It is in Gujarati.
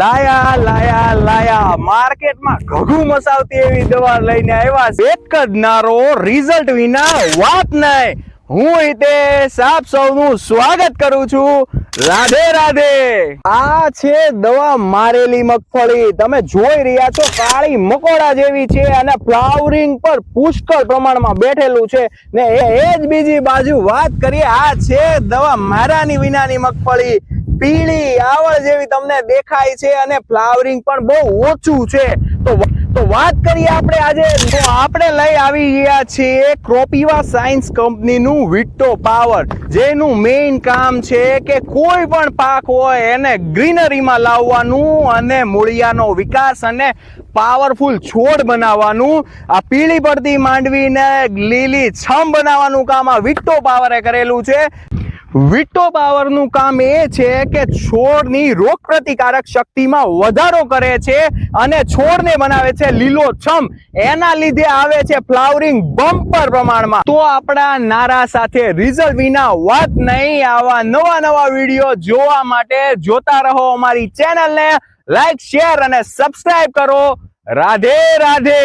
લાયા માર્કેટમાં ઘઘું મસાવતી એવી દવા લઈને આવ્યા છે. એક જ નારો, રિઝલ્ટ વિના વાત નહીં. હું હિતેશ આપ સૌનું સ્વાગત કરું છું. રાધે રાધે. આ છે દવા મારેલી મગફળી. તમે જોઈ રહ્યા છો કાળી મકોડા જેવી છે અને ફ્લાવરિંગ પર પુષ્કળ પ્રમાણમાં બેઠેલું છે ને એ જ બીજી બાજુ વાત કરીએ, આ છે દવા મારાની વિનાની મગફળી. પીળી આવળ જેવી તમને દેખાય છે અને ફ્લાવરિંગ પણ બહુ ઓછું છે. તો વાત કરીએ આપણે આજે, તો આપણે લઈ આવી ગયા છીએ ક્રોપીવા સાયન્સ કંપનીનું વિટો પાવર, જેનું મેઇન કામ છે કે કોઈ પણ પાક હોય એને ગ્રીનરીમાં લાવવાનું અને મૂળિયાનો વિકાસ અને પાવરફુલ છોડ બનાવવાનું. આ પીળી પડતી માંડવીને લીલી છમ બનાવવાનું કામ આ વિટો પાવરે કરેલું છે. વિટો પાવરનું કામ એ છે કે છોડની રોગ પ્રતિકારક શક્તિમાં વધારો કરે છે અને છોડને બનાવે છે લીલોછમ. એના લીધે આવે છે ફ્લાવરિંગ બમ્પર પ્રમાણમાં. તો આપણા નારા સાથે રિઝલ્ટ વિના વાત નહીં. આવા નવા વિડીયો જોવા માટે જોતા રહો અમારી ચેનલને. લાઈક, શેર અને સબસ્ક્રાઇબ કરો. રાધે રાધે.